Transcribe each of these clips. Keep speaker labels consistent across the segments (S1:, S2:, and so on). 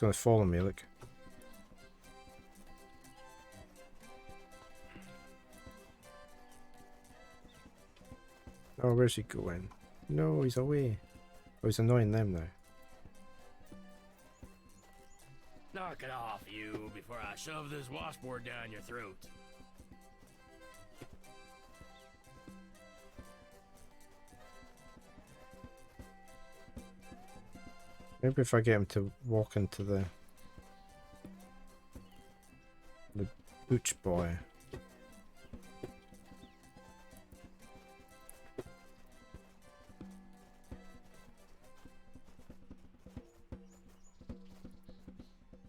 S1: gonna follow me, look. Oh, where's he going? No, he's away. Oh, he's annoying them now.
S2: Knock it off, you, before I shove this washboard down your throat.
S1: Maybe if I get him to walk into the butch boy.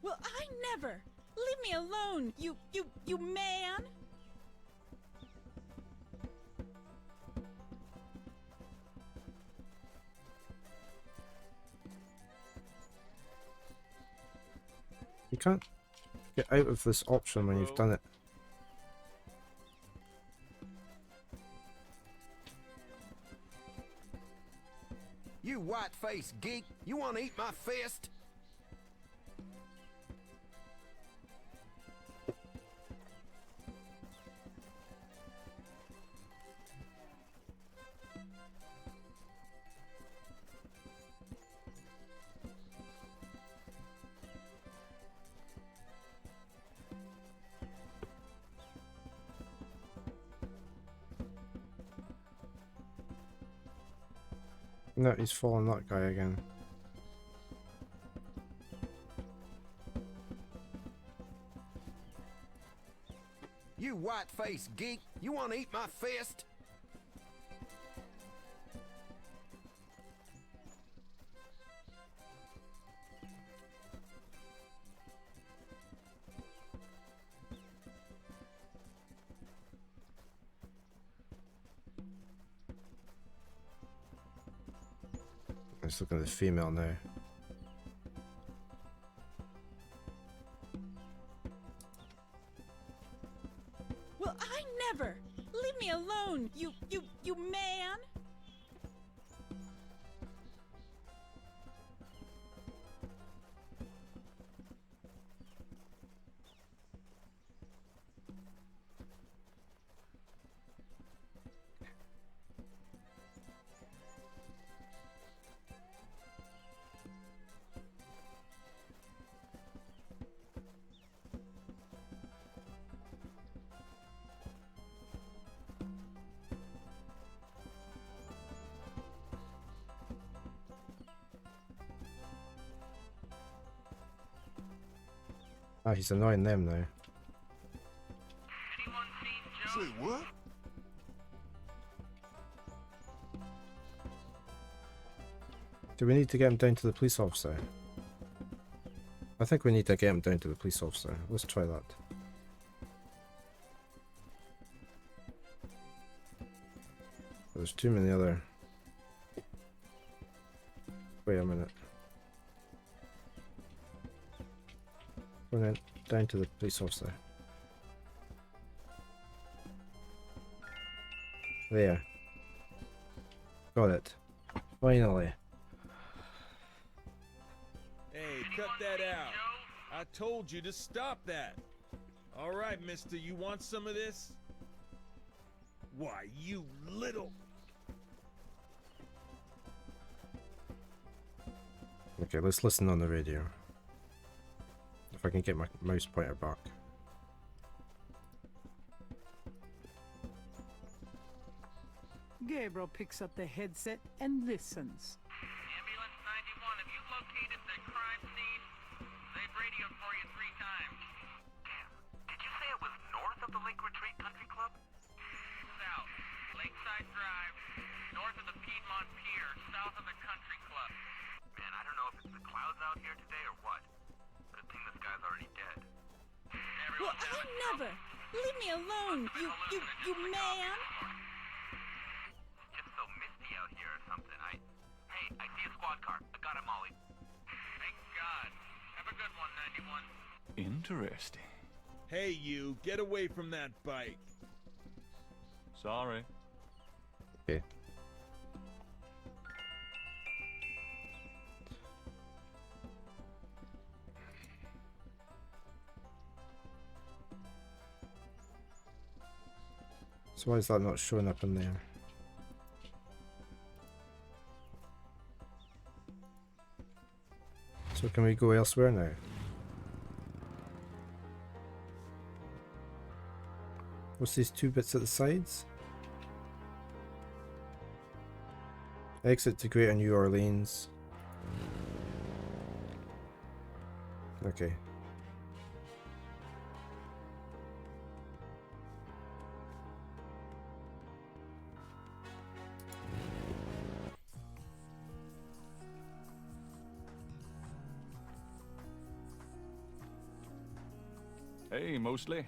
S3: Well, I never! Leave me alone, you man!
S1: You can't get out of this option when you've done it.
S4: You white-faced geek, you want to eat my fist?
S1: No, he's following that guy again.
S4: You white-faced geek, you want to eat my fist?
S1: Let's look at the female now.
S3: Well, I never! Leave me alone, you man!
S1: Ah, he's annoying them now.
S4: Say what?
S1: Do we need to get him down to the police officer? I think we need to get him down to the police officer. Let's try that. There's too many other... Wait a minute. Going in, down to the police officer. There. Got it. Finally.
S5: Hey, cut that out. I told you to stop that. All right, mister, you want some of this? Why, you little...
S1: Okay, let's listen on the radio. If I can get my mouse pointer back.
S6: Gabriel picks up the headset and listens.
S7: Ambulance 91, have you located the crime scene? They've radioed for you 3 times.
S8: Did you say it was north of the Lake Retreat Country Club?
S7: South, Lakeside Drive, north of the Piedmont Pier, south of the Country Club.
S8: Man, I don't know if it's the clouds out here today or what. Good thing this guy's already dead.
S3: Well, I never! Leave me alone, you man!
S8: Just so misty out here or something. Hey, I see a squad car. I got it, Molly.
S7: Thank God. Have a good one, 91.
S9: Interesting.
S5: Hey, you, get away from that bike.
S9: Sorry.
S1: Okay. So why is that not showing up in there? So can we go elsewhere now? What's these two bits at the sides? Exit to Greater New Orleans. Okay.
S9: Hey, Mostly.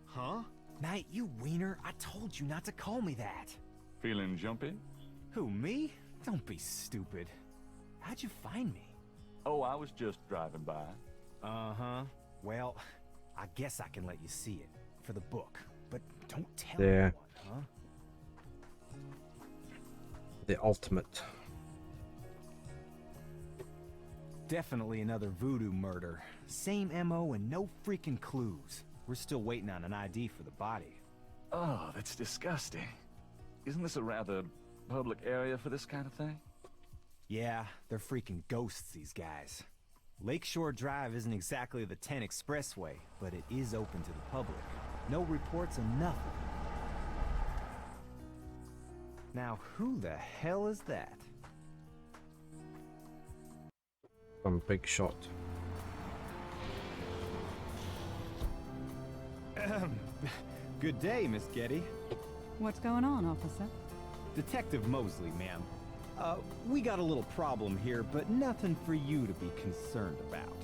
S10: Huh? Knight, you wiener, I told you not to call me that.
S9: Feeling jumpy?
S10: Who, me? Don't be stupid. How'd you find me?
S9: Oh, I was just driving by.
S10: Uh-huh. Well, I guess I can let you see it. For the book. But don't tell
S1: Yeah.
S10: anyone, huh?
S1: The ultimate.
S10: Definitely another voodoo murder. Same MO and no freaking clues. We're still waiting on an ID for the body.
S9: Oh, that's disgusting. Isn't this a rather public area for this kind of thing?
S10: Yeah, they're freaking ghosts, these guys. Lakeshore Drive isn't exactly the 10 expressway, but it is open to the public. No reports and nothing. Now, who the hell is that?
S1: Some big shot.
S10: Good day, Miss Getty.
S11: What's going on, officer?
S10: Detective Mosley, ma'am. We got a little problem here, but nothing for you to be concerned about.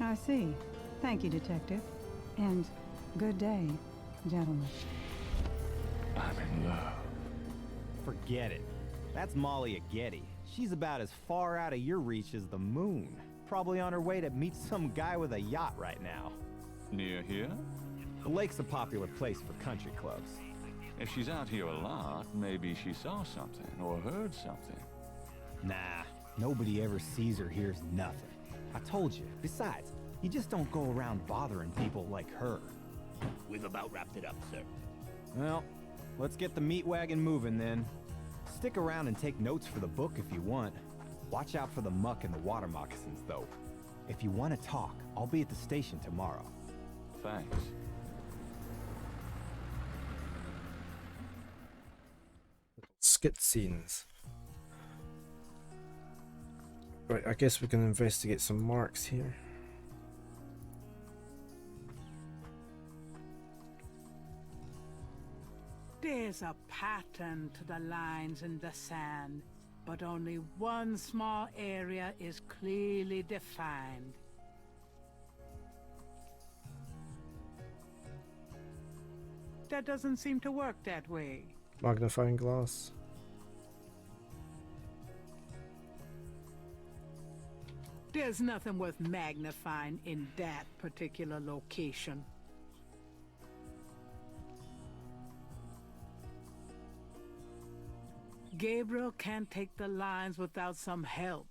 S11: I see. Thank you, detective. And good day, gentlemen.
S9: I'm in love.
S10: Forget it. That's Molly at Getty. She's about as far out of your reach as the moon. Probably on her way to meet some guy with a yacht right now.
S9: Near here?
S10: The lake's a popular place for country clubs.
S9: If she's out here a lot, maybe she saw something or heard something.
S10: Nah, nobody ever sees or hears nothing. I told you. Besides, you just don't go around bothering people like her.
S2: We've about wrapped it up, sir.
S10: Well, let's get the meat wagon moving then. Stick around and take notes for the book if you want. Watch out for the muck and the water moccasins, though. If you want to talk, I'll be at the station tomorrow.
S9: Thanks.
S1: Skit scenes. Right, I guess we can investigate some marks here.
S6: There's a pattern to the lines in the sand, but only one small area is clearly defined. That doesn't seem to work that way.
S1: Magnifying glass.
S6: There's nothing worth magnifying in that particular location. Gabriel can't take the lines without some help.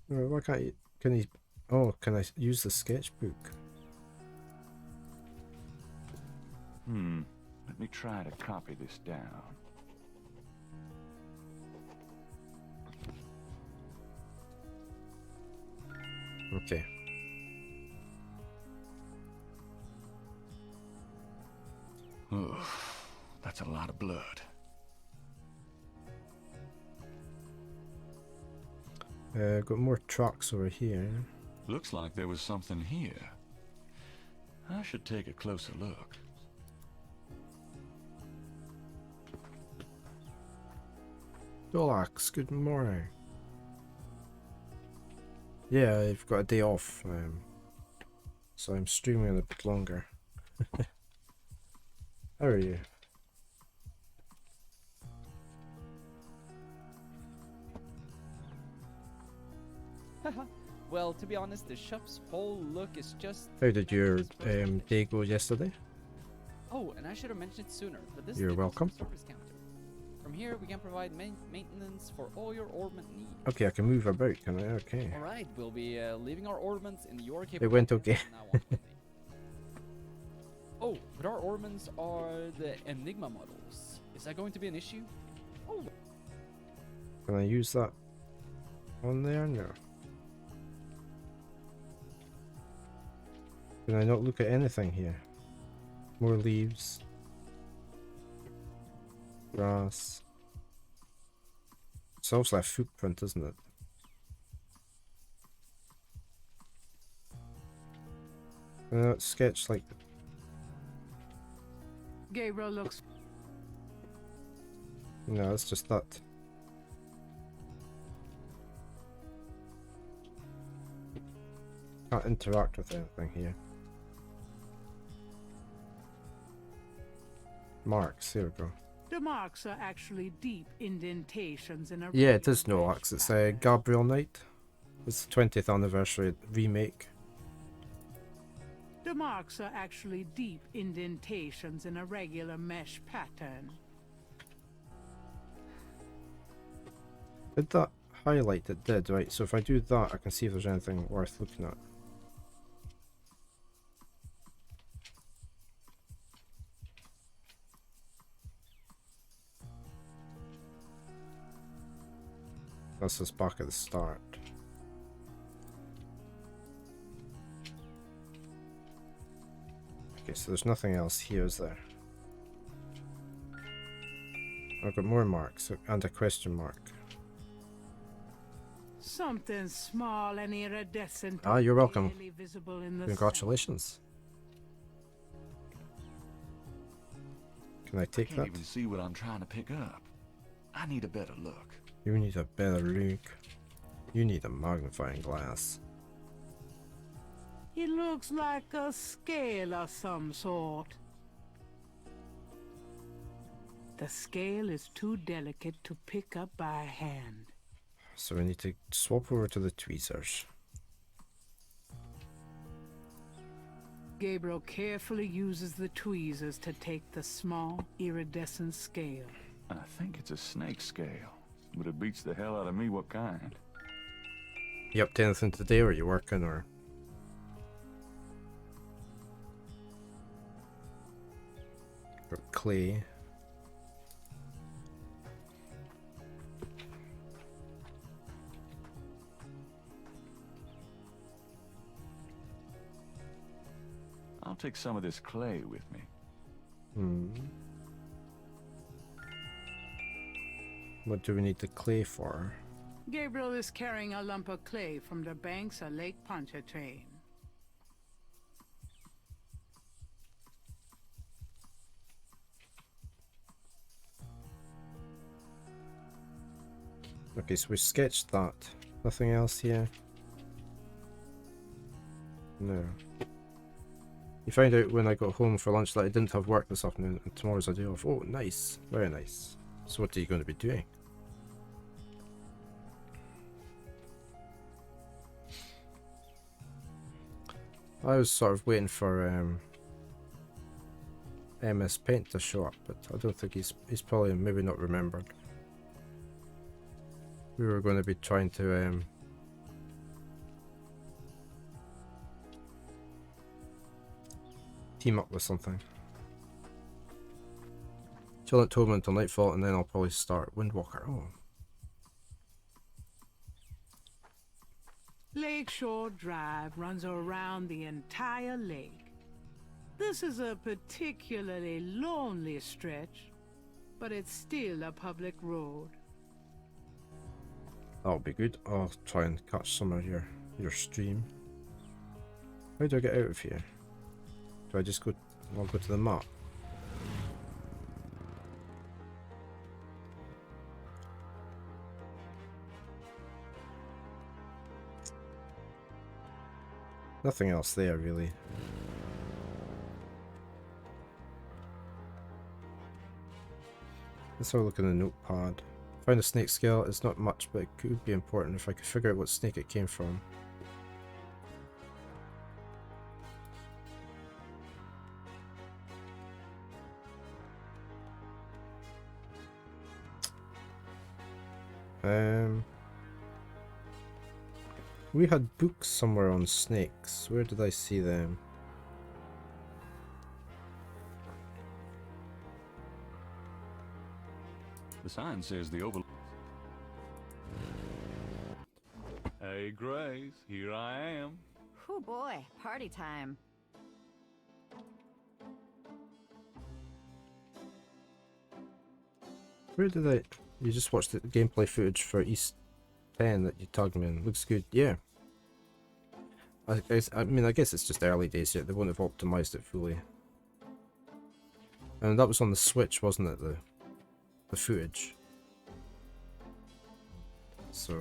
S1: Why can't you? Can he? Oh, can I use the sketchbook?
S9: Let me try to copy this down.
S1: Okay.
S9: Ugh, that's a lot of blood.
S1: Got more trucks over here.
S9: Looks like there was something here. I should take a closer look.
S1: Dolax, good morning. Yeah, I've got a day off, so I'm streaming a bit longer. How are you?
S12: Well, to be honest, the shop's whole look is just...
S1: How did your day go yesterday?
S12: Oh, and I should have mentioned it sooner, but this
S1: You're
S12: is the
S1: welcome.
S12: customer service counter. From here, we can provide maintenance for all your ornament needs.
S1: Okay, I can move about, can I? Okay.
S12: Alright, we'll be leaving our ornaments in your capable
S1: It went
S12: hands
S1: okay.
S12: from now on, Wendy. Oh, Oh, but our ornaments are the Enigma models. Is that going to be an issue? Oh.
S1: Can I use that on there? No. Can I not look at anything here? More leaves. Grass. It's also a footprint, isn't it? It's sketched like...
S6: Gabriel looks...
S1: No, it's just that. Can't interact with anything here. Marks, here we go.
S6: The marks are actually deep indentations in a...
S1: Yeah, it is no axe. It's a Gabriel Knight. It's the 20th anniversary remake.
S6: The marks are actually deep indentations in a regular mesh pattern.
S1: Did that highlight? It did, right? So if I do that, I can see if there's anything worth looking at. That's us back at the start. Okay, so there's nothing else here, is there? I've got more marks and a question mark.
S6: Something small and iridescent.
S1: Ah, you're welcome.
S6: Visible in the
S1: Congratulations. Can I take
S9: I
S1: that?
S9: can't even see what I'm trying to pick up. I need a better look.
S1: You need a better look. You need a magnifying glass.
S6: It looks like a scale of some sort. The scale is too delicate to pick up by hand.
S1: So we need to swap over to the tweezers.
S6: Gabriel carefully uses the tweezers to take the small, iridescent scale.
S9: I think it's a snake scale, but it beats the hell out of me what kind.
S1: You up to anything today, or are you working, or? Got clay.
S9: I'll take some of this clay with me.
S1: What do we need the clay for?
S6: Gabriel is carrying a lump of clay from the banks of Lake Pontchartrain.
S1: Okay, so we sketched that. Nothing else here? No. You found out when I got home for lunch that I didn't have work this afternoon and tomorrow's a day off. Oh, nice. Very nice. So what are you going to be doing? I was sort of waiting for MS Paint to show up, but I don't think he's probably maybe not remembered. We were going to be trying to team up with something. Chill at Tobin until nightfall, and then I'll probably start Windwalker. Oh.
S6: Lakeshore Drive runs around the entire lake. This is a particularly lonely stretch, but it's still a public road.
S1: That'll be good. I'll try and catch some of your stream. How do I get out of here? Do I just go? I'll go to the map. Nothing else there, really. Let's have a look in the notepad. Found a snake scale. It's not much, but it could be important if I could figure out what snake it came from. We had books somewhere on snakes. Where did I see them?
S9: The sign says the over... Hey, Grace, here I am.
S13: Oh boy, party time.
S1: Where did I... You just watched the gameplay footage for East 10 that you tagged me in. Looks good, yeah. I mean, I guess it's just early days yet. They won't have optimized it fully. And that was on the Switch, wasn't it? The footage. So,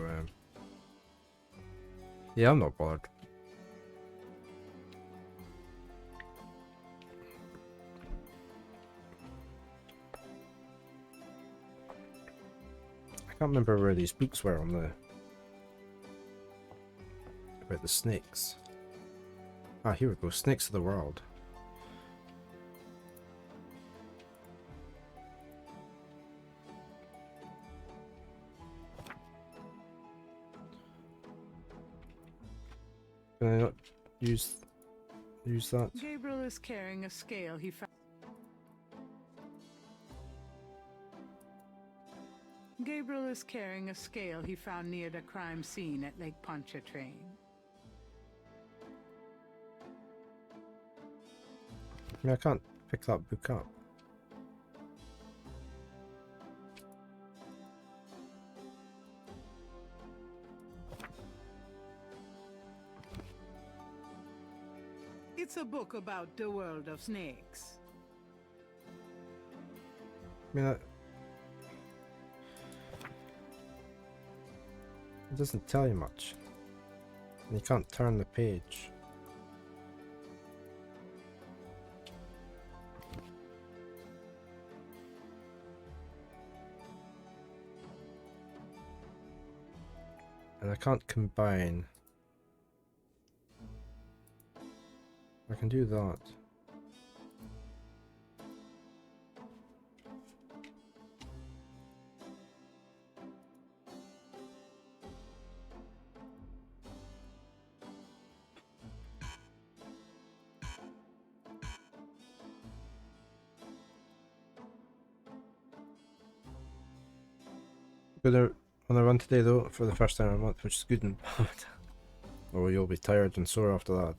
S1: yeah, I'm not bothered. I can't remember where these books were on the... about the snakes. Ah, here we go. Snakes of the World. Can I not use that?
S6: Gabriel is carrying a scale he found. Gabriel is carrying a scale he found near the crime scene at Lake Pontchartrain.
S1: I mean, I can't pick that book up.
S6: It's a book about the world of snakes.
S1: I mean, it doesn't tell you much. And you can't turn the page. And I can't combine. I can do that. Gonna on a run today though for the first time in a month, which is good and bad. Or you'll be tired and sore after that.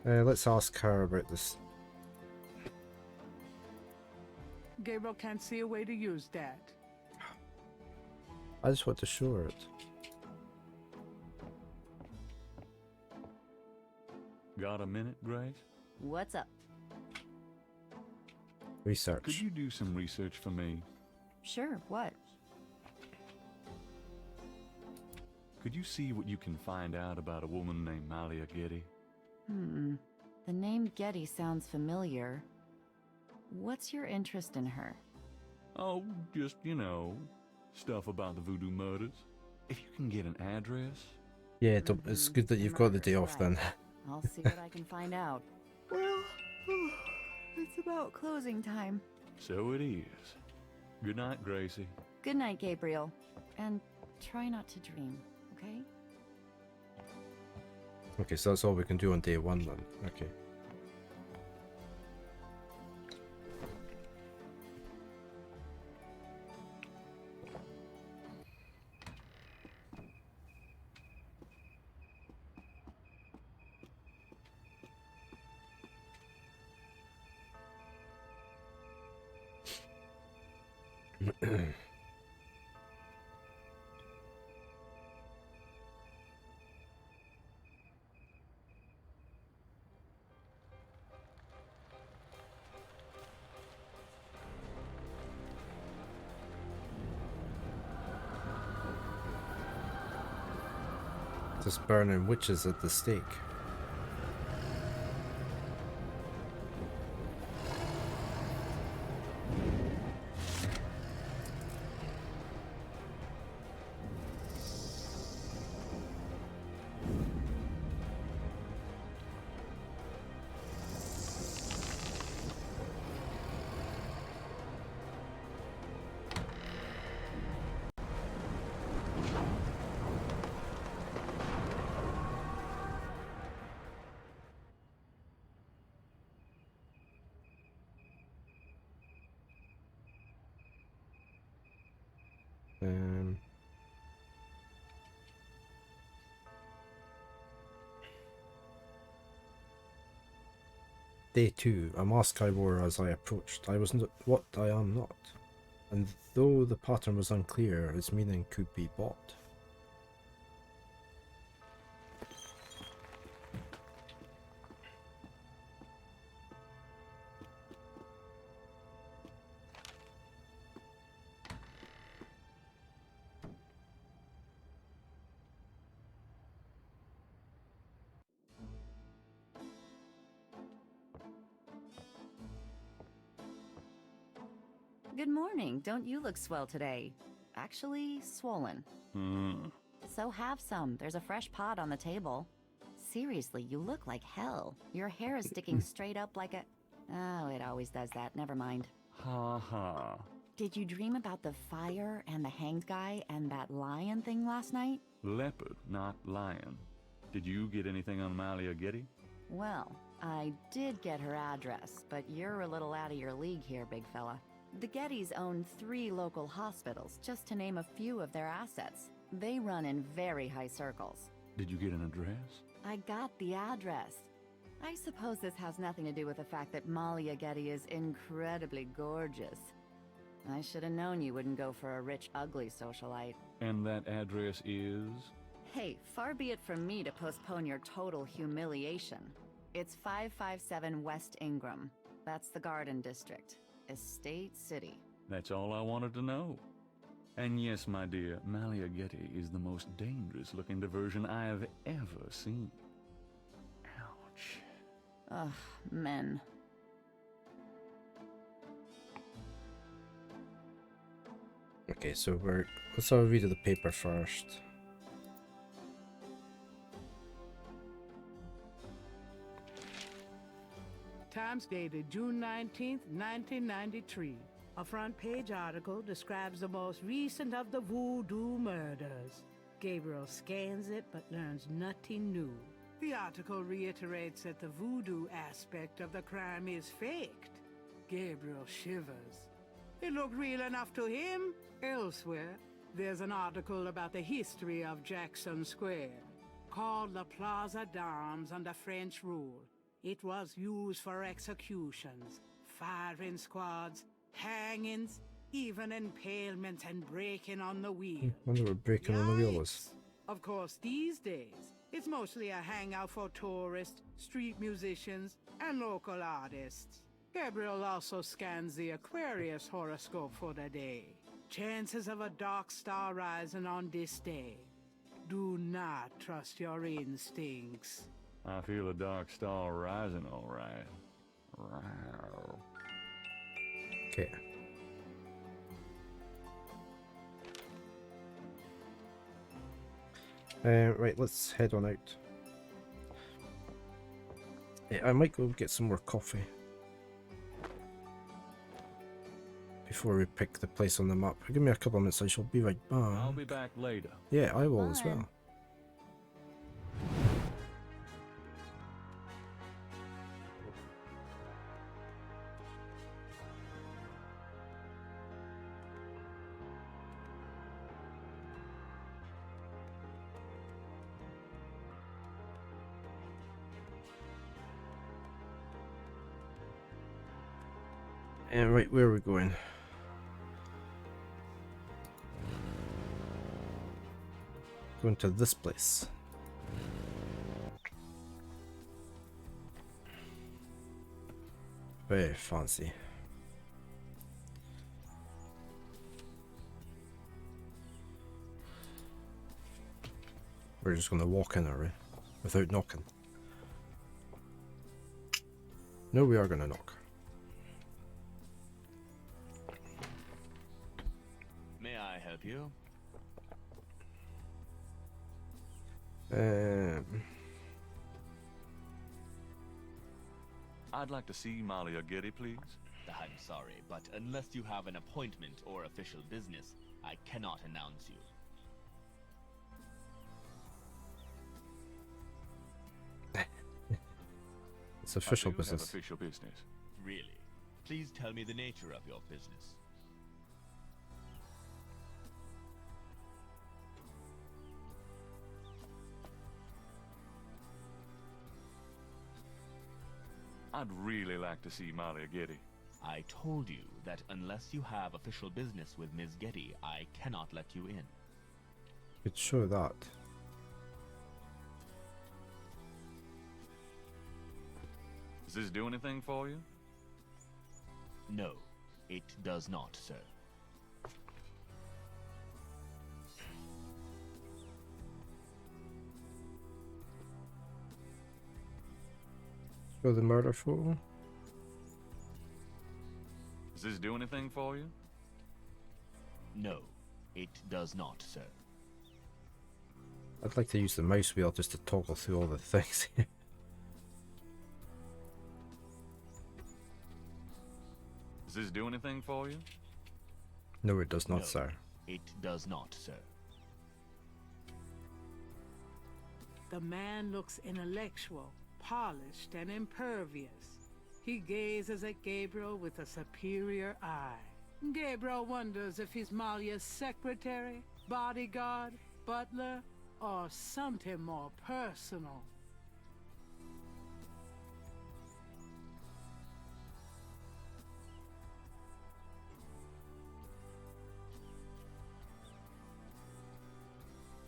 S1: Let's ask her about this.
S6: Gabriel can't see a way to use that.
S1: I just want to show her it.
S9: Got a minute, Grace?
S13: What's up?
S1: Research.
S9: Could you do some research for me?
S13: Sure, what?
S9: Could you see what you can find out about a woman named Malia Getty?
S13: The name Getty sounds familiar. What's your interest in her?
S9: Oh, just, you know, stuff about the voodoo murders. If you can get an address...
S1: Yeah, it's good that you've got the day off then.
S13: I'll see what I can find out. Well, it's about closing time.
S9: So it is. Good night, Gracie.
S13: Good night, Gabriel. And try not to dream, okay?
S1: Okay, so that's all we can do on day one then. Okay. Just burning witches at the stake. Day 2. A mask I wore as I approached. I was not what I am not. And though the pattern was unclear, its meaning could be bought.
S13: Good morning. Don't you look swell today? Actually, swollen. So have some. There's a fresh pot on the table. Seriously, you look like hell. Your hair is sticking straight up like a... Oh, it always does that. Never mind.
S9: Ha ha.
S13: Did you dream about the fire and the hanged guy and that lion thing last night?
S9: Leopard, not lion. Did you get anything on Malia Getty?
S13: Well, I did get her address, but you're a little out of your league here, big fella. The Gettys own 3 local hospitals, just to name a few of their assets. They run in very high circles.
S9: Did you get an address?
S13: I got the address. I suppose this has nothing to do with the fact that Malia Getty is incredibly gorgeous. I should have known you wouldn't go for a rich, ugly socialite.
S9: And that address is?
S13: Hey, far be it from me to postpone your total humiliation. It's 557 West Ingram. That's the Garden District. Estate City.
S9: That's all I wanted to know. And yes, my dear, Malia Getty is the most dangerous looking diversion I have ever seen. Ouch.
S13: Ugh, men.
S1: Okay, so let's have a read of the paper first.
S6: Times dated June 19th, 1993. A front page article describes the most recent of the voodoo murders. Gabriel scans it but learns nothing new. The article reiterates that the voodoo aspect of the crime is faked. Gabriel shivers. It looked real enough to him. Elsewhere, there's an article about the history of Jackson Square, called the Plaza d'Armes under French rule. It was used for executions, firing squads, hangings, even impalements and breaking on the wheel.
S1: I wonder what breaking on the wheel was.
S6: Of course, these days, it's mostly a hangout for tourists, street musicians, and local artists. Gabriel also scans the Aquarius horoscope for the day. Chances of a dark star rising on this day. Do not trust your instincts.
S9: I feel a dark star rising, all right. Wow.
S1: Okay. Right, let's head on out. Yeah, I might go get some more coffee before we pick the place on the map. Give me a couple of minutes, I shall be right back.
S9: I'll be back later.
S1: Yeah, I will as well. And right, where are we going? Going to this place. Very fancy. We're just gonna walk in, are we? Without knocking. No, we are gonna knock.
S14: May I help you?
S9: I'd like to see Malia Getty, please.
S14: I'm sorry, but unless you have an appointment or official business, I cannot announce you.
S1: It's official
S9: I do
S1: business.
S9: Have official business.
S14: Really? Please tell me the nature of your business.
S9: I'd really like to see Malia Getty.
S14: I told you that unless you have official business with Ms. Getty, I cannot let you in.
S1: Could show that.
S9: Does this do anything for you?
S14: No, it does not, sir.
S1: Show the murder photo.
S9: Does this do anything for you?
S14: No, it does not, sir.
S1: I'd like to use the mouse wheel just to toggle through all the things.
S9: Does this do anything for you?
S1: No, it does not,
S14: No,
S1: sir.
S14: It does not, sir.
S6: The man looks intellectual, polished, and impervious. He gazes at Gabriel with a superior eye. Gabriel wonders if he's Malia's secretary, bodyguard, butler, or something more personal.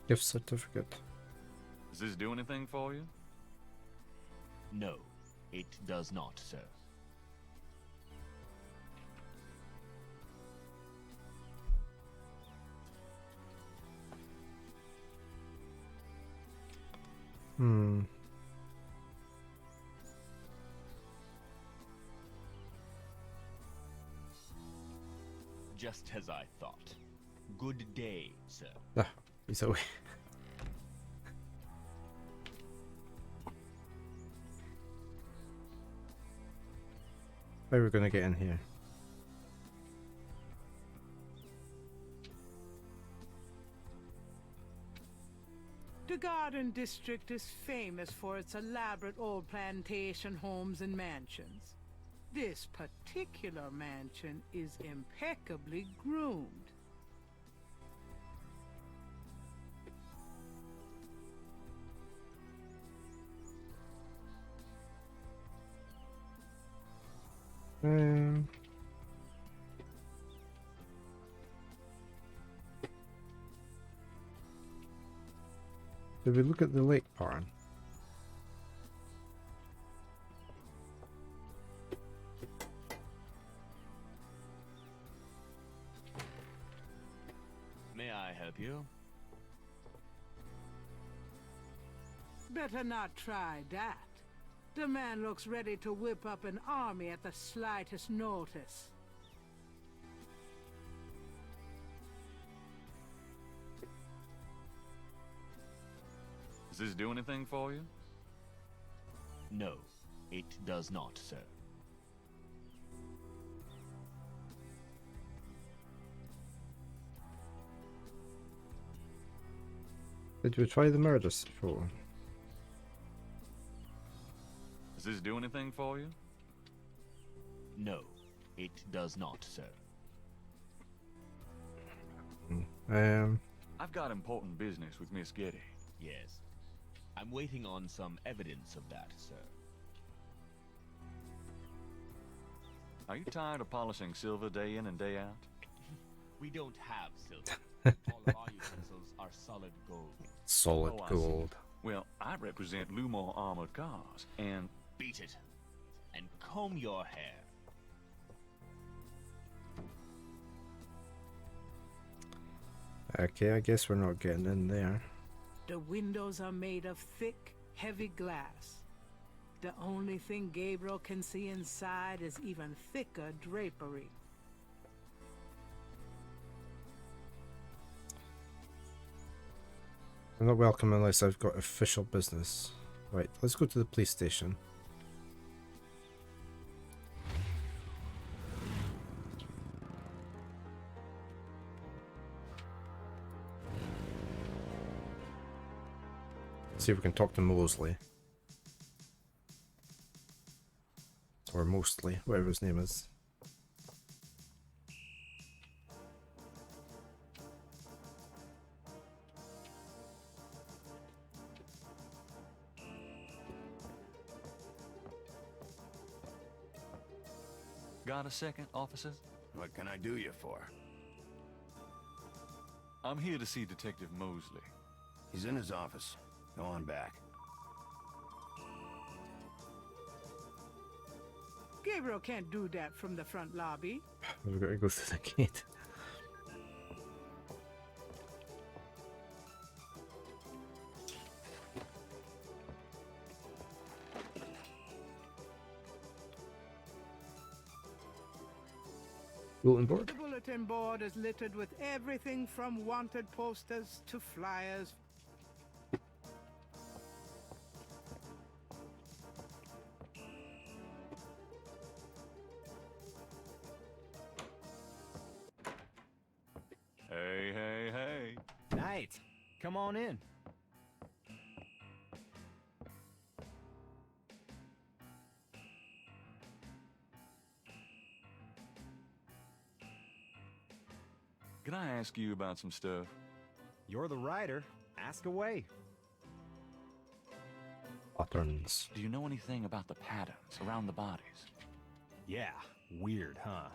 S1: Gift certificate.
S9: Does this do anything for you?
S14: No, it does not, sir.
S1: Hmm.
S14: Just as I thought. Good day, sir.
S1: Ah, he's away. How are we gonna get in here?
S6: The Garden District is famous for its elaborate old plantation homes and mansions. This particular mansion is impeccably groomed.
S1: Um. Did we look at the lake barn?
S14: May I help you?
S6: Better not try that. The man looks ready to whip up an army at the slightest notice.
S9: Does this do anything for you?
S14: No, it does not, sir.
S1: Did we try the murder photo?
S9: Does this do anything for you?
S14: No, it does not, sir.
S9: I've got important business with Miss Getty.
S14: Yes. I'm waiting on some evidence of that, sir.
S9: Are you tired of polishing silver day in and day out?
S14: We don't have silver. All of our utensils are solid gold.
S1: Solid
S9: Oh, I see.
S1: gold.
S9: Well, I represent Lumore Armored Cars, and...
S14: Beat it. And comb your hair.
S1: Okay, I guess we're not getting in there.
S6: The windows are made of thick, heavy glass. The only thing Gabriel can see inside is even thicker drapery.
S1: I'm not welcome unless I've got official business. Right, let's go to the police station. See if we can talk to Mosley. Or Mostly, whatever his name is.
S9: Got a second, officer?
S4: What can I do you for?
S9: I'm here to see Detective Mosley.
S4: He's in his office. Go on back.
S6: Gabriel can't do that from the front lobby.
S1: We've got to go through the gate. Bulletin board.
S6: The bulletin board is littered with everything from wanted posters to flyers.
S9: Hey, hey, hey.
S10: Knight, come on in.
S9: Can I ask you about some stuff?
S10: You're the writer. Ask away.
S1: Patterns.
S9: Do you know anything about the patterns around the bodies?
S10: Yeah, weird, huh?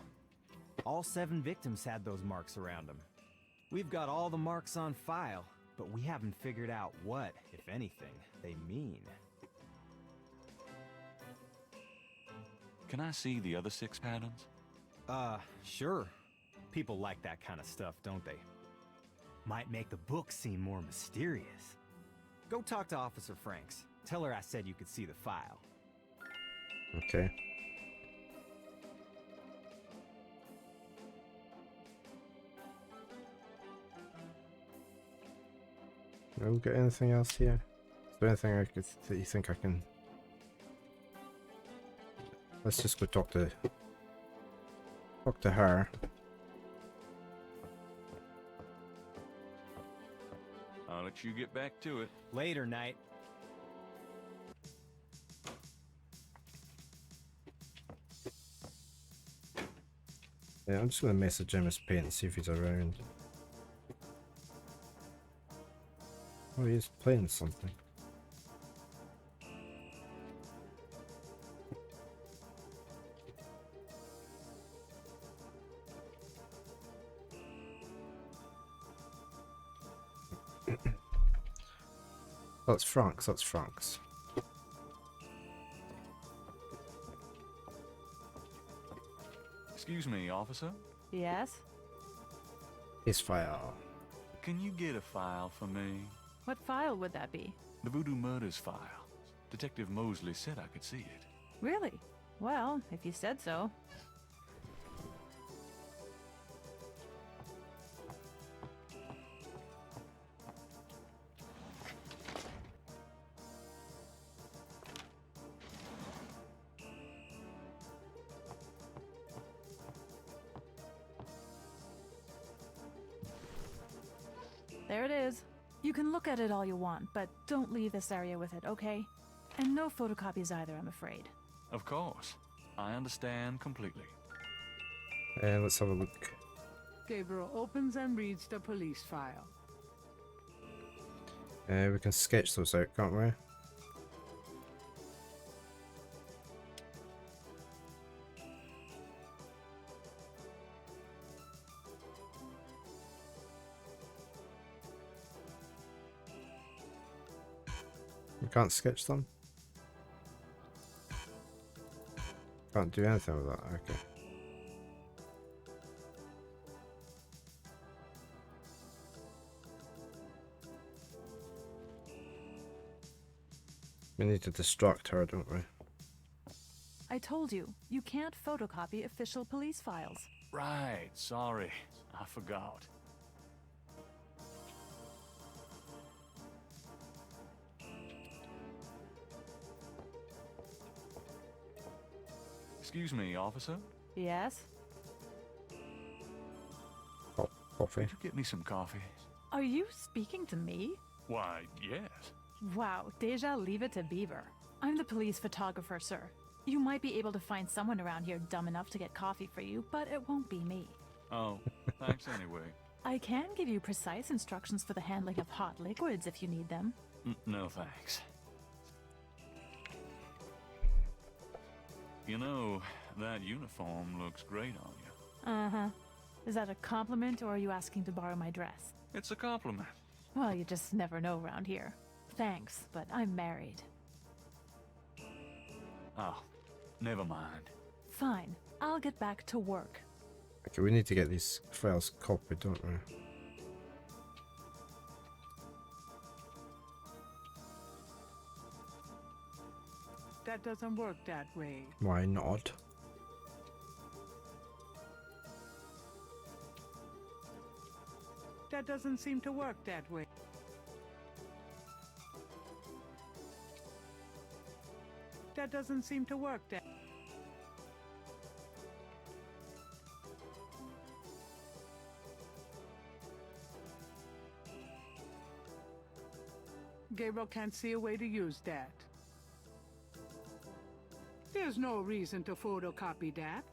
S10: All 7 victims had those marks around them. We've got all the marks on file, but we haven't figured out what, if anything, they mean.
S9: Can I see the other 6 patterns?
S10: Sure. People like that kind of stuff, don't they? Might make the book seem more mysterious. Go talk to Officer Franks. Tell her I said you could see the file.
S1: Okay. Have we got anything else here? Is there anything that you think I can... Let's just go talk to her.
S9: I'll let you get back to it.
S10: Later, Knight.
S1: Yeah, I'm just gonna message him as Paint and see if he's around. Oh, he's playing something. That's Franks, that's Franks.
S9: Excuse me, officer?
S3: Yes?
S1: His file.
S9: Can you get a file for me?
S3: What file would that be?
S9: The Voodoo Murders file. Detective Mosley said I could see it.
S3: Really? Well, if you said so. There it is. You can look at it all you want, but don't leave this area with it, okay? And no photocopies either, I'm afraid.
S9: Of course. I understand completely.
S1: Let's have a look.
S6: Gabriel opens and reads the police file.
S1: We can sketch those out, can't we? We can't sketch them? Can't do anything with that, okay. We need to distract her, don't we?
S3: I told you, you can't photocopy official police files.
S9: Right, sorry. I forgot. Excuse me, officer?
S3: Yes?
S1: Oh, coffee.
S9: Could you get me some coffee?
S3: Are you speaking to me?
S9: Why, yes.
S3: Wow, Deja, leave it to Beaver. I'm the police photographer, sir. You might be able to find someone around here dumb enough to get coffee for you, but it won't be me.
S9: Oh, thanks anyway.
S3: I can give you precise instructions for the handling of hot liquids if you need them.
S9: No thanks. You know, that uniform looks great on you.
S3: Uh-huh. Is that a compliment, or are you asking to borrow my dress?
S9: It's a compliment.
S3: Well, you just never know around here. Thanks, but I'm married.
S9: Oh, never mind.
S3: Fine. I'll get back to work.
S1: Okay, we need to get these files copied, don't we?
S6: That doesn't work that way.
S1: Why not?
S6: That doesn't seem to work that way. That doesn't seem to work that. Gabriel can't see a way to use that. There's no reason to photocopy that.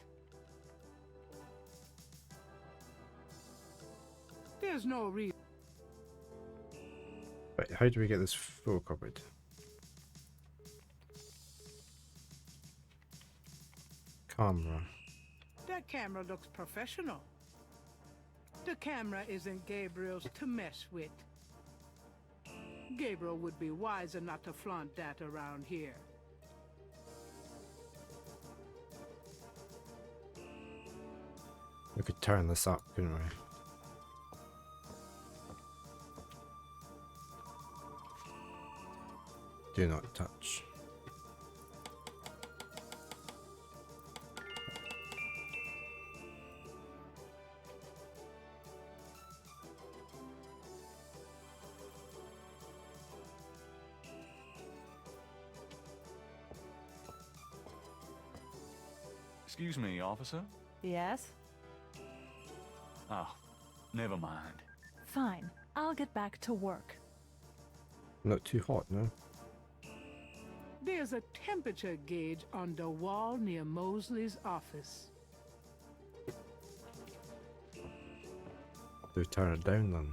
S6: There's no reason.
S1: Right, how do we get this photocopied? Camera.
S6: That camera looks professional. The camera isn't Gabriel's to mess with. Gabriel would be wiser not to flaunt that around here.
S1: We could turn this up, couldn't we? Do not touch.
S9: Excuse me, officer?
S3: Yes?
S9: Oh, never mind.
S3: Fine. I'll get back to work.
S1: Not too hot, no?
S6: There's a temperature gauge on the wall near Mosley's office.
S1: Do we turn it down then?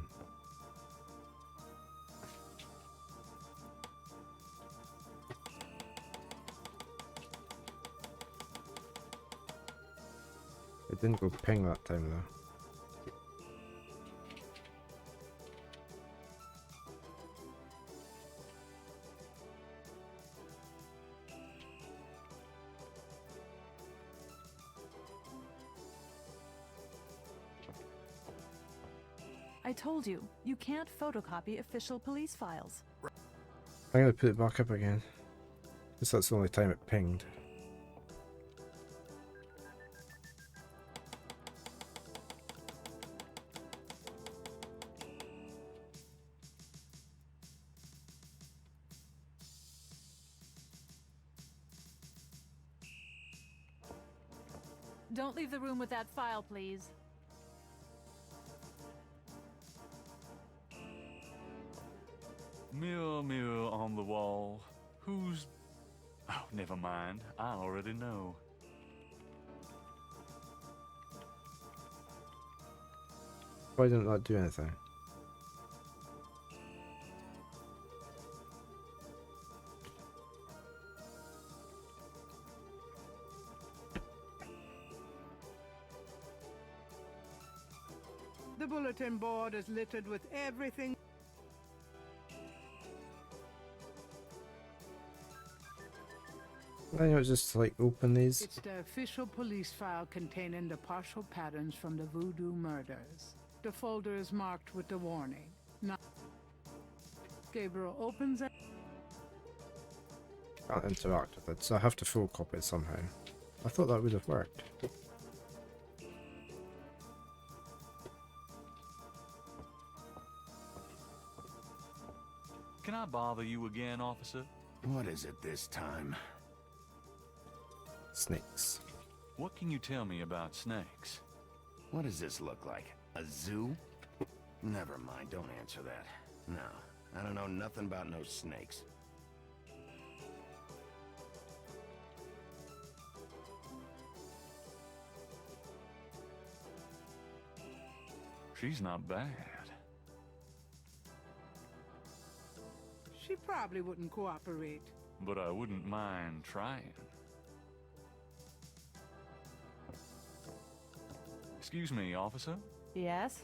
S1: It didn't go ping that time though.
S3: I told you, you can't photocopy official police files.
S1: I'm gonna put it back up again. Guess that's the only time it pinged.
S3: Don't leave the room with that file, please.
S9: Mirror, mirror on the wall. Who's... Oh, never mind. I already know.
S1: Why didn't that do anything?
S6: The bulletin board is littered with everything.
S1: I know, it's just like open these.
S6: It's the official police file containing the partial patterns from the voodoo murders. The folder is marked with the warning. Now, Gabriel opens it.
S1: Can't interact with it, so I have to photocopy it somehow. I thought that would have worked.
S9: Can I bother you again, officer?
S4: What is it this time?
S1: Snakes.
S9: What can you tell me about snakes?
S4: What does this look like? A zoo? Never mind, don't answer that. No, I don't know nothing about no snakes.
S9: She's not bad.
S6: She probably wouldn't cooperate.
S9: But I wouldn't mind trying. Excuse me, officer.
S3: Yes?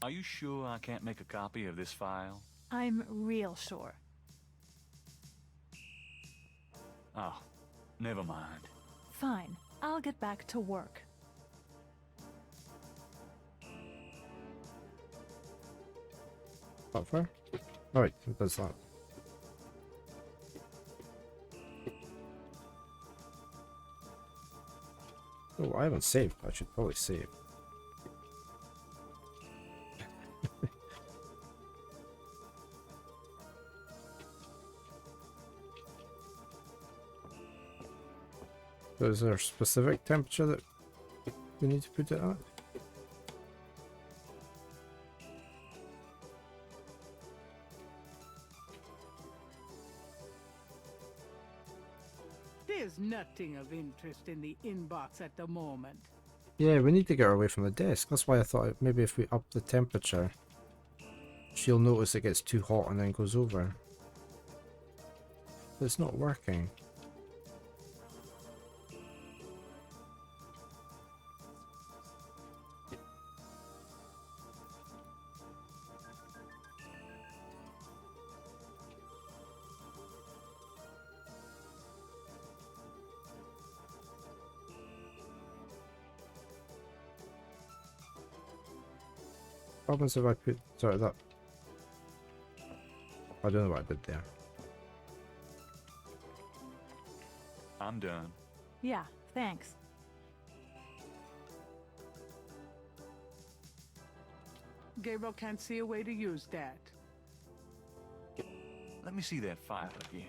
S9: Are you sure I can't make a copy of this file?
S3: I'm real sure.
S9: Oh, never mind.
S3: Fine. I'll get back to work.
S1: That far? Alright, it does that. Oh, I haven't saved. I should probably save. So is there a specific temperature that we need to put it at?
S6: There's nothing of interest in the inbox at the moment.
S1: Yeah, we need to get her away from the desk. That's why I thought maybe if we up the temperature, she'll notice it gets too hot and then goes over. But it's not working. What happens if I put sort of that? I don't know what I did there.
S9: I'm done.
S3: Yeah, thanks.
S6: Gabriel can't see a way to use that.
S9: Let me see that file again.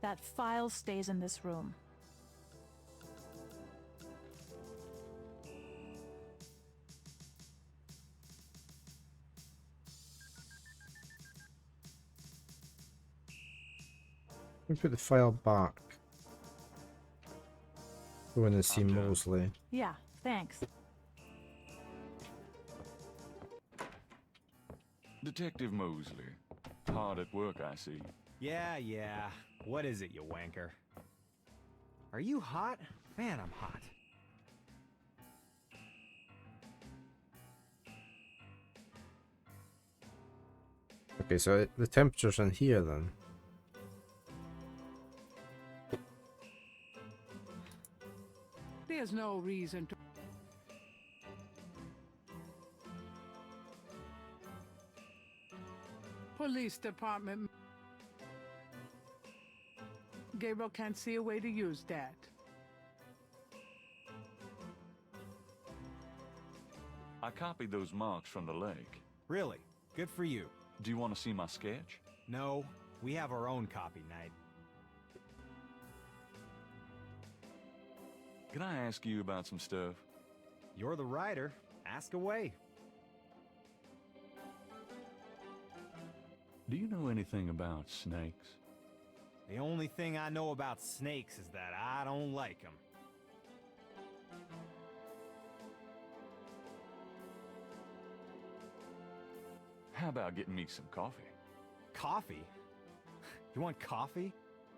S3: That file stays in this room.
S1: Let me put the file back. Go in and see
S9: I'm done.
S1: Mosley.
S3: Yeah, thanks.
S9: Detective Mosley. Hard at work, I see.
S10: Yeah. What is it, you wanker? Are you hot? Man, I'm hot.
S1: Okay, so the temperature's in here then.
S6: There's no reason to... Police department... Gabriel can't see a way to use that.
S9: I copied those marks from the lake.
S10: Really? Good for you.
S9: Do you want to see my sketch?
S10: No, we have our own copy, Knight.
S9: Can I ask you about some stuff?
S10: You're the writer. Ask away.
S9: Do you know anything about snakes?
S10: The only thing I know about snakes is that I don't like them.
S9: How about getting me some coffee?
S10: Coffee? You want coffee?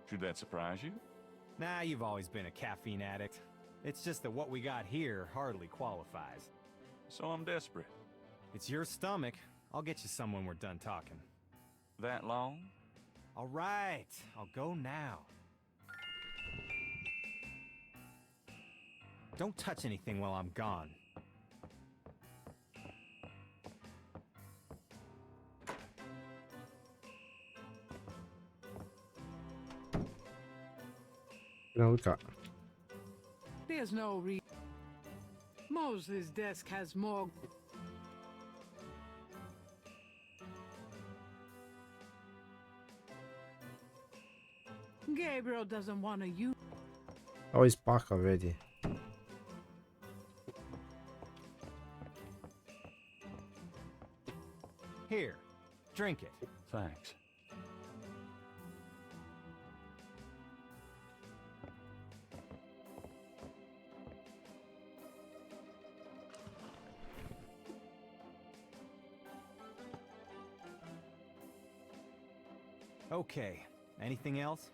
S9: Should that surprise you?
S10: Nah, you've always been a caffeine addict. It's just that what we got here hardly qualifies.
S9: So I'm desperate.
S10: It's your stomach. I'll get you some when we're done talking.
S9: That long?
S10: All right, I'll go now. Don't touch anything while I'm gone.
S1: Now look at.
S6: There's no reason. Mosley's desk has more... Gabriel doesn't want to use...
S1: Oh, he's back already.
S10: Here, drink it.
S9: Thanks.
S10: Okay, anything else?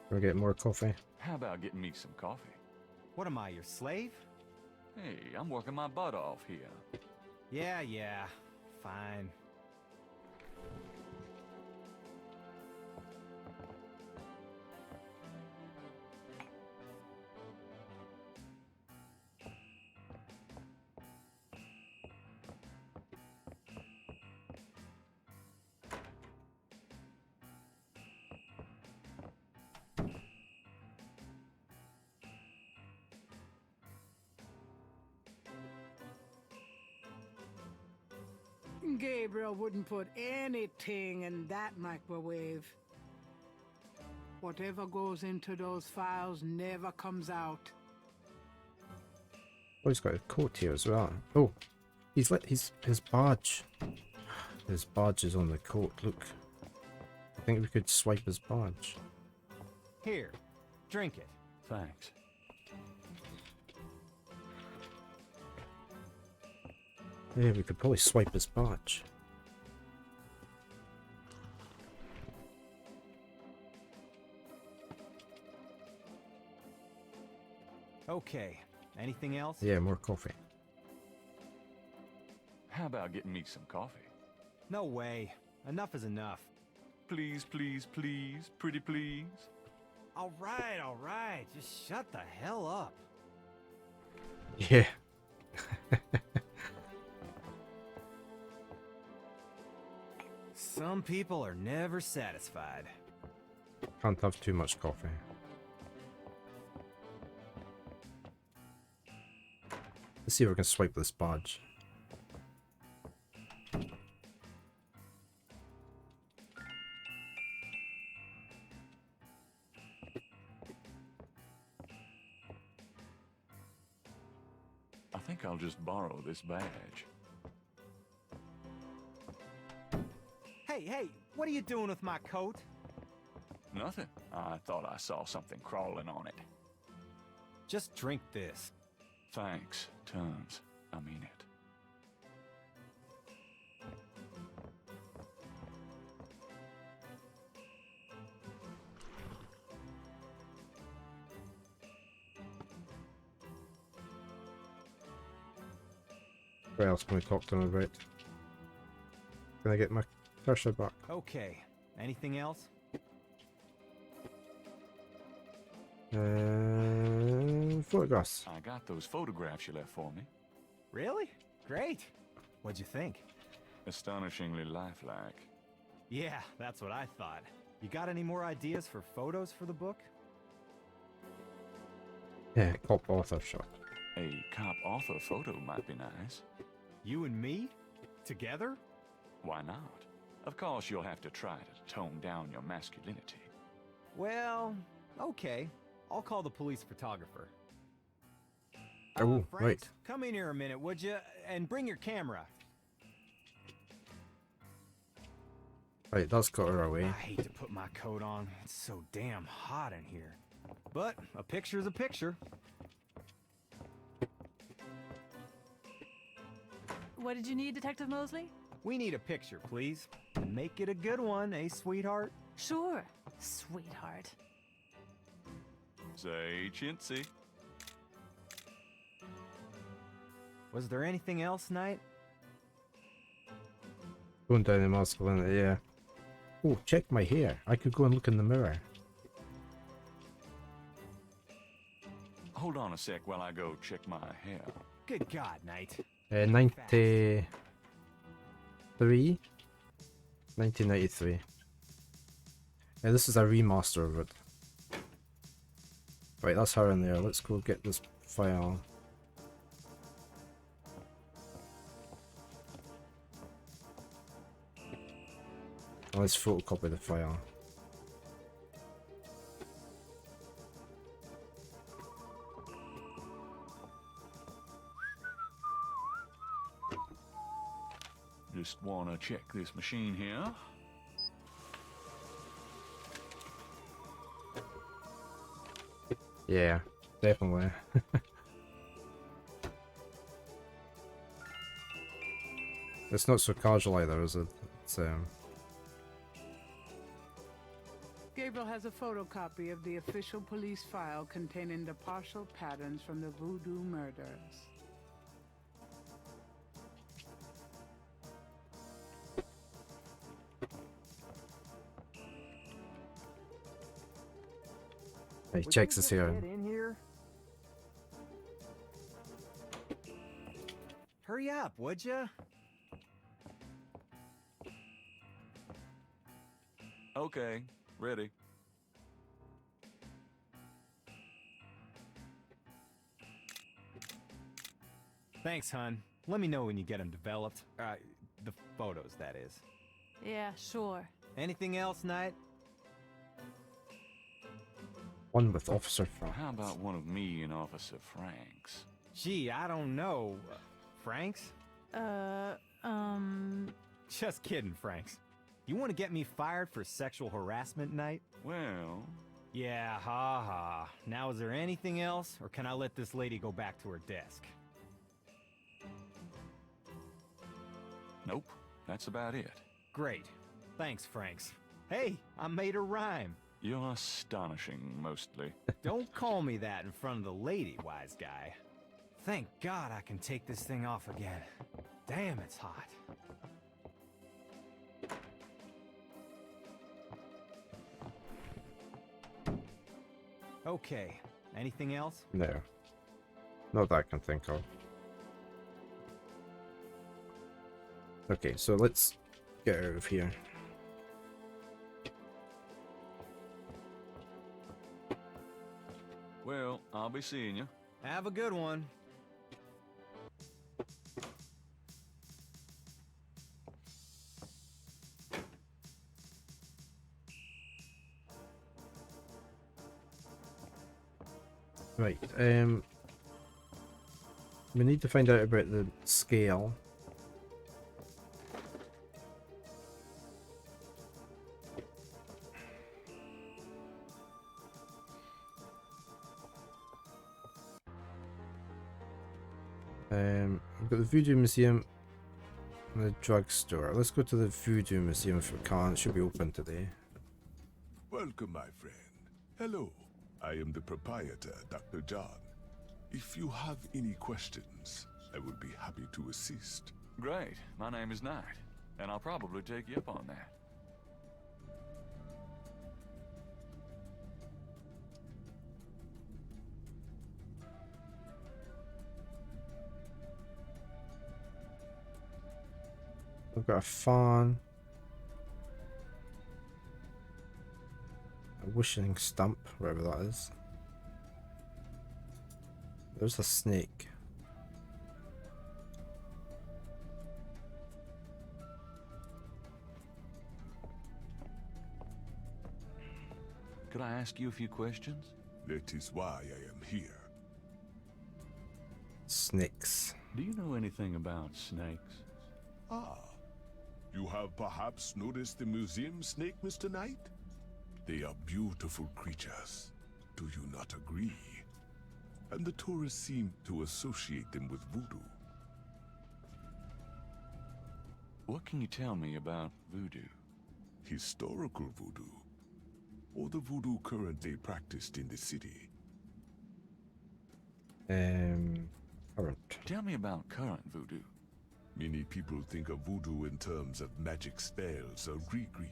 S1: We'll get more coffee.
S9: How about getting me some coffee?
S10: What am I, your slave?
S9: Hey, I'm working my butt off here.
S10: Yeah, fine.
S6: Gabriel wouldn't put anything in that microwave. Whatever goes into those files never comes out.
S1: Oh, he's got a coat here as well. Oh, he's let his badge. His badge is on the coat. Look, I think we could swipe his badge.
S10: Here, drink it.
S9: Thanks.
S1: Yeah, we could probably swipe his badge.
S10: Okay, anything else?
S1: Yeah, more coffee.
S9: How about getting me some coffee?
S10: No way. Enough is enough.
S9: Please, please, please, pretty please.
S10: All right. Just shut the hell up.
S1: Yeah.
S10: Some people are never satisfied.
S1: Can't have too much coffee. Let's see if we can swipe this badge.
S9: I think I'll just borrow this badge.
S10: Hey, what are you doing with my coat?
S9: Nothing. I thought I saw something crawling on it.
S10: Just drink this.
S9: Thanks, tons. I mean it.
S1: What else can we talk to him about? Can I get my cursor back?
S10: Okay, anything else?
S1: Photographs.
S9: I got those photographs you left for me.
S10: Really? Great. What'd you think?
S9: Astonishingly lifelike.
S10: Yeah, that's what I thought. You got any more ideas for photos for the book?
S1: Yeah, cop author shot.
S9: A cop author photo might be nice.
S10: You and me? Together?
S9: Why not? Of course you'll have to try to tone down your masculinity.
S10: Well, okay. I'll call the police photographer.
S1: Oh,
S10: Frank,
S1: right.
S10: Come in here a minute, would you? And bring your camera.
S1: Right, that's got her away.
S10: I hate to put my coat on. It's so damn hot in here. But a picture's a picture.
S3: What did you need, Detective Mosley?
S10: We need a picture, please. And make it a good one, eh, sweetheart?
S3: Sure, sweetheart.
S9: Say chintzy.
S10: Was there anything else, Knight?
S1: Going down the masculinity, yeah. Oh, check my hair. I could go and look in the mirror.
S9: Hold on a sec while I go check my hair.
S10: Good God, Knight.
S1: 93. 1993. Yeah, this is a remaster of it. Right, that's her in there. Let's go get this file. Let's photocopy the file.
S9: Just wanna check this machine here.
S1: Yeah, definitely. It's not so casual either, is it? It's
S6: Gabriel has a photocopy of the official police file containing the partial patterns from the voodoo murders.
S1: He checks us here.
S10: In here? Hurry up, would ya?
S9: Okay, ready.
S10: Thanks, hun. Let me know when you get them developed. The photos, that is.
S3: Yeah, sure.
S10: Anything else, Knight?
S1: One with Officer Frank.
S9: How about one of me and Officer Franks?
S10: Gee, I don't know. Franks? Just kidding, Franks. You want to get me fired for sexual harassment, Knight?
S9: Well...
S10: Yeah, ha ha. Now is there anything else, or can I let this lady go back to her desk?
S9: Nope, that's about it.
S10: Great. Thanks, Franks. Hey, I made a rhyme.
S9: You're astonishing, mostly.
S10: Don't call me that in front of the lady, wise guy. Thank God I can take this thing off again. Damn, it's hot. Okay, anything else?
S1: No. Not that I can think of. Okay, so let's get out of here.
S9: Well, I'll be seeing you.
S10: Have a good one.
S1: Right, we need to find out about the scale. We've got the Voodoo Museum and the drugstore. Let's go to the Voodoo Museum if we can. It should be open today.
S15: Welcome, my friend. Hello. I am the proprietor, Dr. John. If you have any questions, I will be happy to assist.
S9: Great. My name is Knight, and I'll probably take you up on that.
S1: We've got a fawn. A wishing stump, whatever that is. There's a snake.
S9: Could I ask you a few questions?
S15: That is why I am here.
S1: Snakes.
S9: Do you know anything about snakes?
S15: Ah. You have perhaps noticed the museum snake, Mr. Knight? They are beautiful creatures. Do you not agree? And the tourists seem to associate them with voodoo.
S9: What can you tell me about voodoo?
S15: Historical voodoo, or the voodoo currently practiced in the city?
S1: Current.
S9: Tell me about current voodoo.
S15: Many people think of voodoo in terms of magic spells or gree-gree.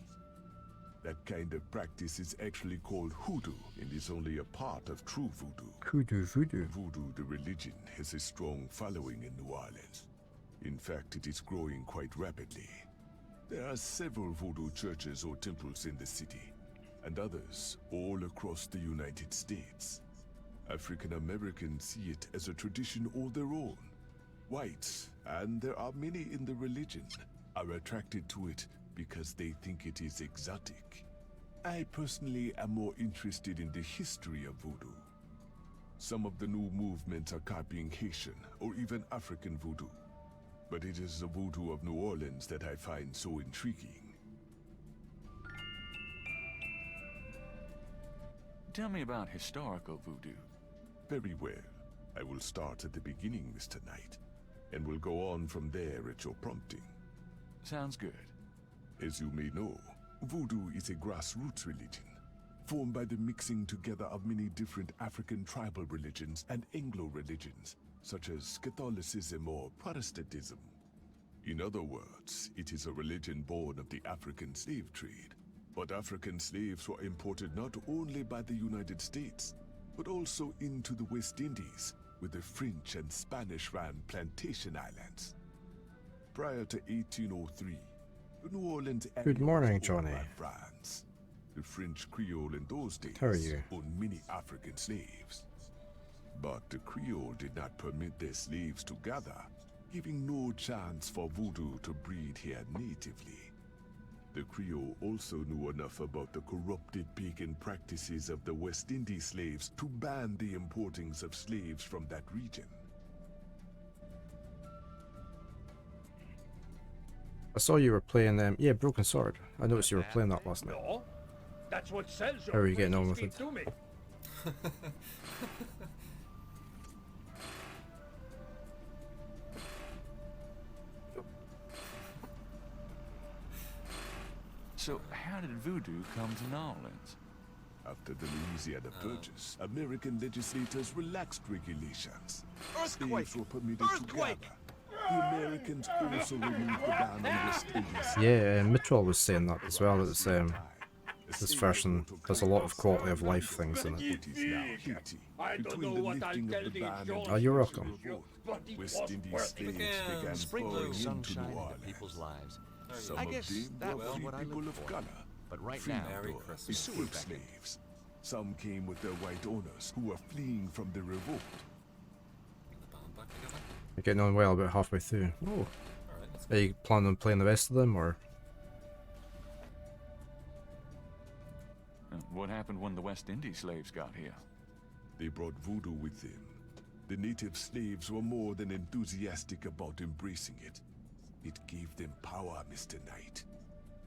S15: That kind of practice is actually called hoodoo and is only a part of true voodoo.
S1: Voodoo.
S15: Voodoo, the religion, has a strong following in New Orleans. In fact, it is growing quite rapidly. There are several voodoo churches or temples in the city, and others all across the United States. African Americans see it as a tradition all their own. Whites, and there are many in the religion, are attracted to it because they think it is exotic. I personally am more interested in the history of voodoo. Some of the new movements are copying Haitian or even African voodoo, but it is the voodoo of New Orleans that I find so intriguing.
S9: Tell me about historical voodoo.
S15: Very well. I will start at the beginning, Mr. Knight, and will go on from there at your prompting.
S9: Sounds good.
S15: As you may know, voodoo is a grassroots religion. formed by the mixing together of many different African tribal religions and Anglo religions, such as Catholicism or Protestantism. In other words, it is a religion born of the African slave trade. But African slaves were imported not only by the United States, but also into the West Indies, with the French and Spanish-ran plantation islands. Prior to 1803, the New Orleans area
S1: Good morning,
S15: was owned
S1: Johnny.
S15: by France. The French Creole in those days
S1: How are you?
S15: owned many African slaves. But the Creole did not permit their slaves to gather, giving no chance for voodoo to breed here natively. The Creole also knew enough about the corrupted pagan practices of the West Indies slaves to ban the importings of slaves from that region.
S1: I saw you were playing yeah, Broken Sword. I noticed you were playing that last night.
S2: No, that's what sells
S1: How are you getting on with it?
S2: to me.
S9: So, how did voodoo come to New Orleans?
S15: After the Louisiana Purchase, American legislators relaxed regulations. Slaves were permitted to gather. The Americans also removed the ban on West Indies.
S1: Yeah, Mitchell was saying that as well. It's this version has a lot of quality of life things in it.
S15: It is now Haiti. Between the lifting of the ban and
S1: Oh, you're welcome.
S15: West Indies slaves began pouring into New Orleans.
S16: People's lives.
S15: Some
S16: I
S15: of
S16: guess
S15: them
S16: that
S15: were
S16: was
S15: free
S16: what I
S15: people
S16: lived
S15: of
S16: for.
S15: color.
S16: But right
S15: Free
S16: now,
S15: were escaped slaves. Some came with their white owners who were fleeing from the revolt.
S1: You're getting on well about halfway through. Oh. Are you planning on playing the rest of them, or?
S9: What happened when the West Indies slaves got here?
S15: They brought voodoo with them. The native slaves were more than enthusiastic about embracing it. It gave them power, Mr. Knight.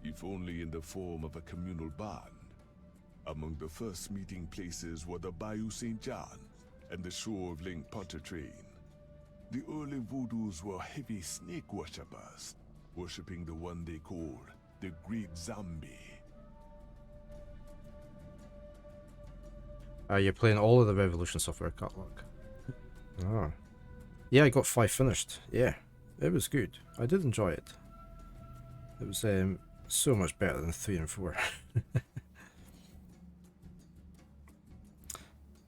S15: If only in the form of a communal bond. Among the first meeting places were the Bayou St. John and the shore of Lake Pontchartrain. The early voodoos were heavy snake worshippers, worshipping the one they called the Great Zombie.
S1: You're playing all of the Revolution software catalog. Oh. Yeah, I got 5 finished. Yeah, it was good. I did enjoy it. It was so much better than 3 and 4.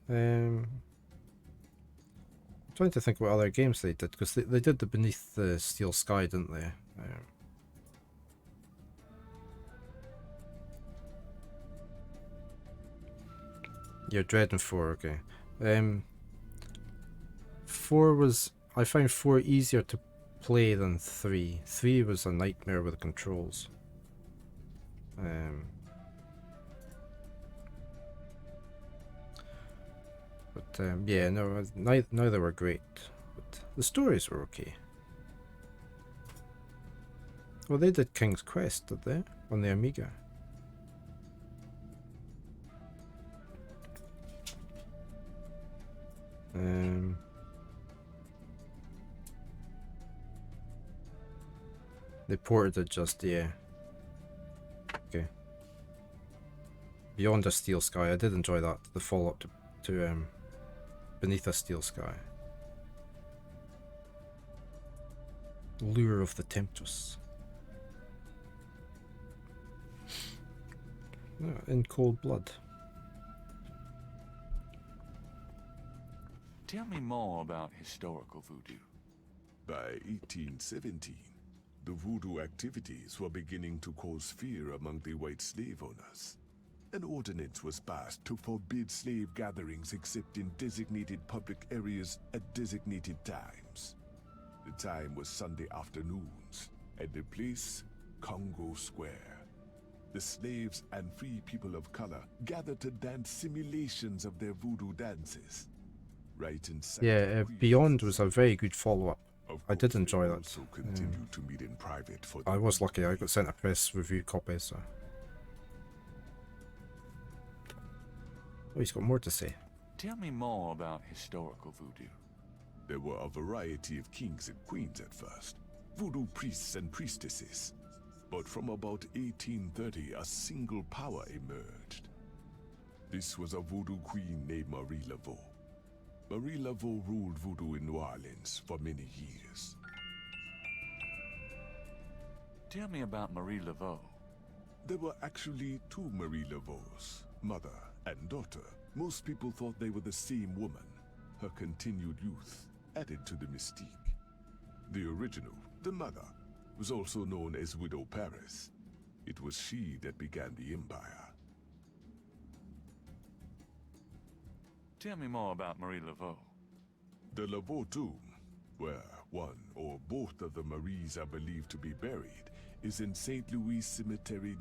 S1: I'm trying to think what other games they did, because they did the Beneath the Steel Sky, didn't they? You're dreading 4, okay. 4 was... I found 4 easier to play than 3. 3 was a nightmare with the controls. But yeah, no, neither were great. But the stories were okay. Well, they did King's Quest, did they? On the Amiga. They ported it just, yeah. Okay. Beyond a Steel Sky, I did enjoy that. The follow-up to Beneath a Steel Sky. Lure of the Temptress. In Cold Blood.
S9: Tell me more about historical voodoo.
S15: By 1817, the voodoo activities were beginning to cause fear among the white slave owners. An ordinance was passed to forbid slave gatherings except in designated public areas at designated times. The time was Sunday afternoons, and the place, Congo Square. The slaves and free people of color gathered to dance simulations of their voodoo dances. Right inside.
S1: Yeah, Beyond was a very good follow-up. I did enjoy that.
S15: Also continued to meet in private for
S1: I was lucky, I got sent a press review copy, so... Oh, he's got more to say.
S9: Tell me more about historical voodoo.
S15: There were a variety of kings and queens at first, voodoo priests and priestesses. But from about 1830, a single power emerged. This was a voodoo queen named Marie Laveau. Marie Laveau ruled voodoo in New Orleans for many years.
S9: Tell me about Marie Laveau.
S15: There were actually two Marie Laveaux, mother and daughter. Most people thought they were the same woman. Her continued youth added to the mystique. The original, the mother, was also known as Widow Paris. It was she that began the empire.
S9: Tell me more about Marie Laveau.
S15: The Laveau tomb, where one or both of the Maries are believed to be buried, is in St. Louis Cemetery.